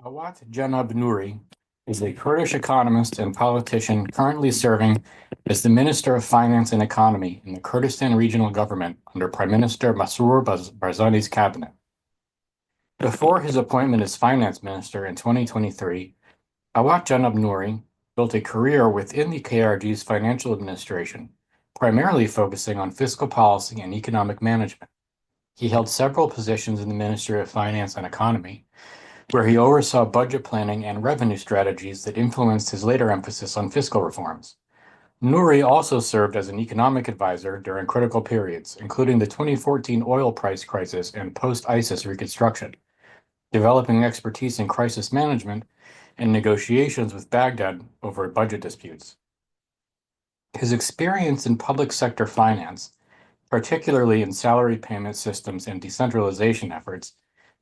Awat Janab Noori is a Kurdish economist and politician currently serving as the Minister of Finance and Economy in the Kurdistan Regional Government under Prime Minister Masroor Barzani's cabinet. Before his appointment as Finance Minister in 2023, Awat Janab Noori built a career within the KRG's financial administration, primarily focusing on fiscal policy and economic management. He held several positions in the Ministry of Finance and Economy, where he oversaw budget planning and revenue strategies that influenced his later emphasis on fiscal reforms. Nouri also served as an economic advisor during critical periods, including the 2014 oil price crisis and post-ISIS reconstruction, developing expertise in crisis management and negotiations with Baghdad over budget disputes. His experience in public sector finance, particularly in salary payment systems and decentralization efforts,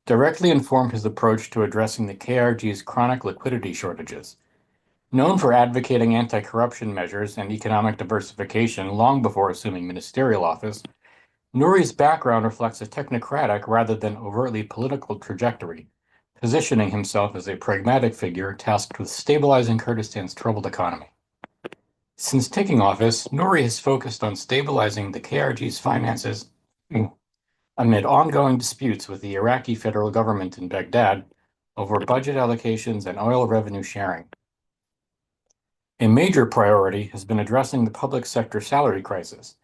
directly informed his approach to addressing the KRG's chronic liquidity shortages. Known for advocating anti-corruption measures and economic diversification long before assuming ministerial office, Nouri's background reflects a technocratic rather than overtly political trajectory, positioning himself as a pragmatic figure tasked with stabilizing Kurdistan's troubled economy. Since taking office, Nouri has focused on stabilizing the KRG's finances amid ongoing disputes with the Iraqi federal government in Baghdad over budget allocations and oil revenue sharing. A major priority has been addressing the public sector salary crisis,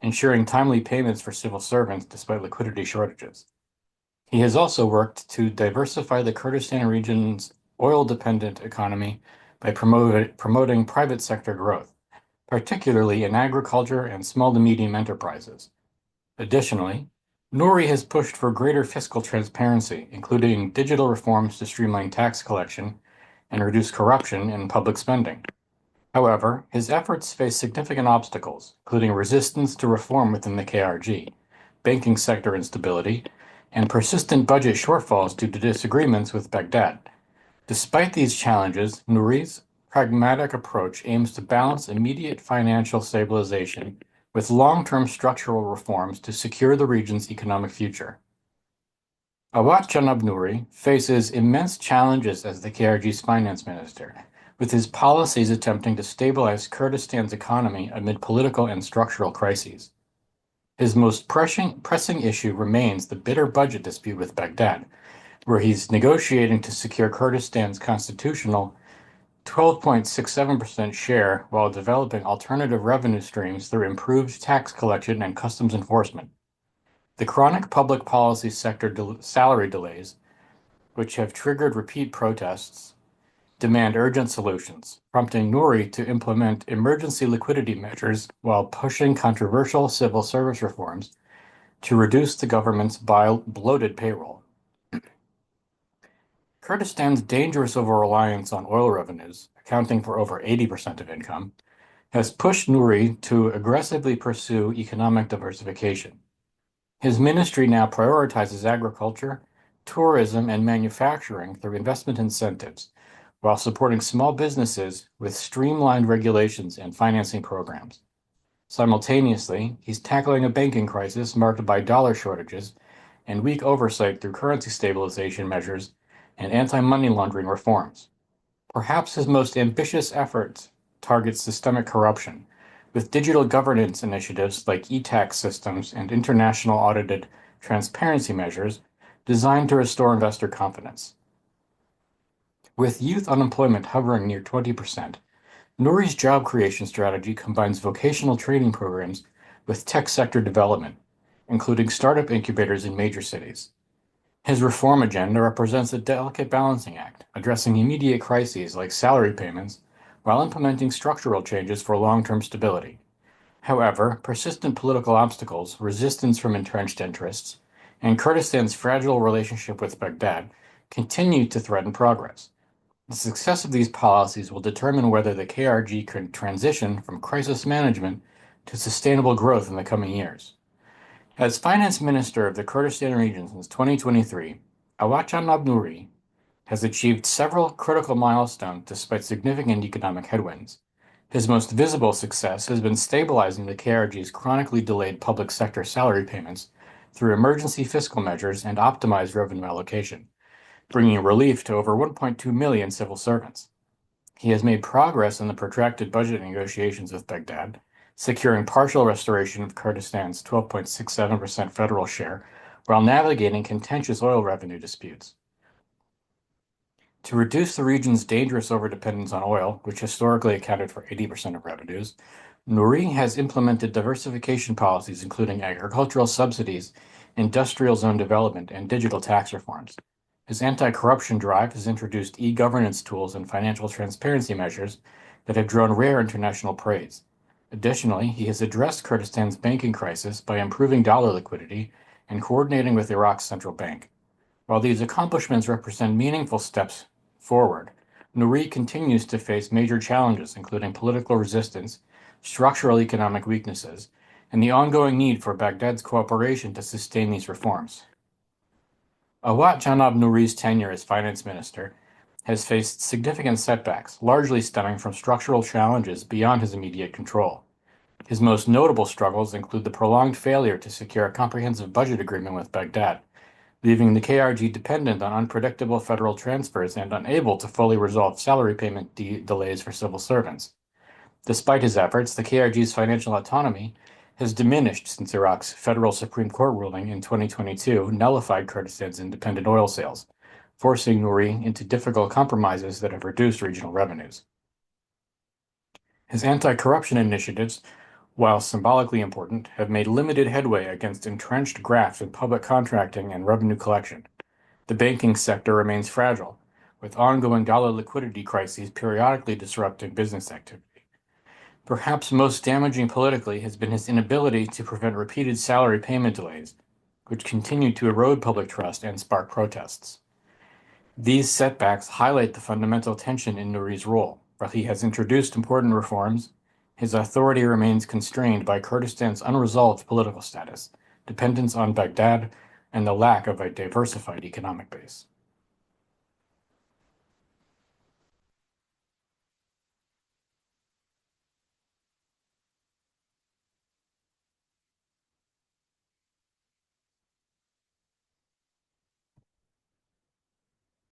ensuring timely payments for civil servants despite liquidity shortages. He has also worked to diversify the Kurdistan region's oil-dependent economy by promoting private sector growth, particularly in agriculture and small to medium enterprises. Additionally, Nouri has pushed for greater fiscal transparency, including digital reforms to streamline tax collection and reduce corruption in public spending. However, his efforts face significant obstacles, including resistance to reform within the KRG, banking sector instability, and persistent budget shortfalls due to disagreements with Baghdad. Despite these challenges, Nouri's pragmatic approach aims to balance immediate financial stabilization with long-term structural reforms to secure the region's economic future. Awat Janab Noori faces immense challenges as the KRG's finance minister, with his policies attempting to stabilize Kurdistan's economy amid political and structural crises. His most pressing issue remains the bitter budget dispute with Baghdad, where he's negotiating to secure Kurdistan's constitutional 12.67% share while developing alternative revenue streams through improved tax collection and customs enforcement. The chronic public policy sector salary delays, which have triggered repeat protests, demand urgent solutions, prompting Nouri to implement emergency liquidity measures while pushing controversial civil service reforms to reduce the government's bloated payroll. Kurdistan's dangerous over-reliance on oil revenues, accounting for over 80% of income, has pushed Nouri to aggressively pursue economic diversification. His ministry now prioritizes agriculture, tourism, and manufacturing through investment incentives, while supporting small businesses with streamlined regulations and financing programs. Simultaneously, he's tackling a banking crisis marked by dollar shortages and weak oversight through currency stabilization measures and anti-money laundering reforms. Perhaps his most ambitious effort targets systemic corruption, with digital governance initiatives like e-tax systems and international audited transparency measures designed to restore investor confidence. With youth unemployment hovering near 20%, Nouri's job creation strategy combines vocational training programs with tech sector development, including startup incubators in major cities. His reform agenda represents a delicate balancing act, addressing immediate crises like salary payments while implementing structural changes for long-term stability. However, persistent political obstacles, resistance from entrenched interests, and Kurdistan's fragile relationship with Baghdad continue to threaten progress. The success of these policies will determine whether the KRG can transition from crisis management to sustainable growth in the coming years. As finance minister of the Kurdistan region since 2023, Awat Janab Noori has achieved several critical milestones despite significant economic headwinds. His most visible success has been stabilizing the KRG's chronically delayed public sector salary payments through emergency fiscal measures and optimized revenue allocation. bringing relief to over 1.2 million civil servants. He has made progress in the protracted budget negotiations with Baghdad, securing partial restoration of Kurdistan's 12.67% federal share while navigating contentious oil revenue disputes. To reduce the region's dangerous overdependence on oil, which historically accounted for 80% of revenues, Nouri has implemented diversification policies including agricultural subsidies, industrial zone development, and digital tax reforms. His anti-corruption drive has introduced e-governance tools and financial transparency measures that have drawn rare international praise. Additionally, he has addressed Kurdistan's banking crisis by improving dollar liquidity and coordinating with Iraq's central bank. While these accomplishments represent meaningful steps forward, Nouri continues to face major challenges, including political resistance, structural economic weaknesses, and the ongoing need for Baghdad's cooperation to sustain these reforms. Awat Janab Noori's tenure as finance minister has faced significant setbacks, largely stemming from structural challenges beyond his immediate control. His most notable struggles include the prolonged failure to secure a comprehensive budget agreement with Baghdad, leaving the KRG dependent on unpredictable federal transfers and unable to fully resolve salary payment delays for civil servants. Despite his efforts, the KRG's financial autonomy has diminished since Iraq's federal Supreme Court ruling in 2022 nullified Kurdistan's independent oil sales, forcing Nouri into difficult compromises that have reduced regional revenues. His anti-corruption initiatives, while symbolically important, have made limited headway against entrenched graft in public contracting and revenue collection. The banking sector remains fragile, with ongoing dollar liquidity crises periodically disrupting business activity. Perhaps most damaging politically has been his inability to prevent repeated salary payment delays, which continue to erode public trust and spark protests. These setbacks highlight the fundamental tension in Nouri's role. While he has introduced important reforms, his authority remains constrained by Kurdistan's unresolved political status, dependence on Baghdad, and the lack of a diversified economic base.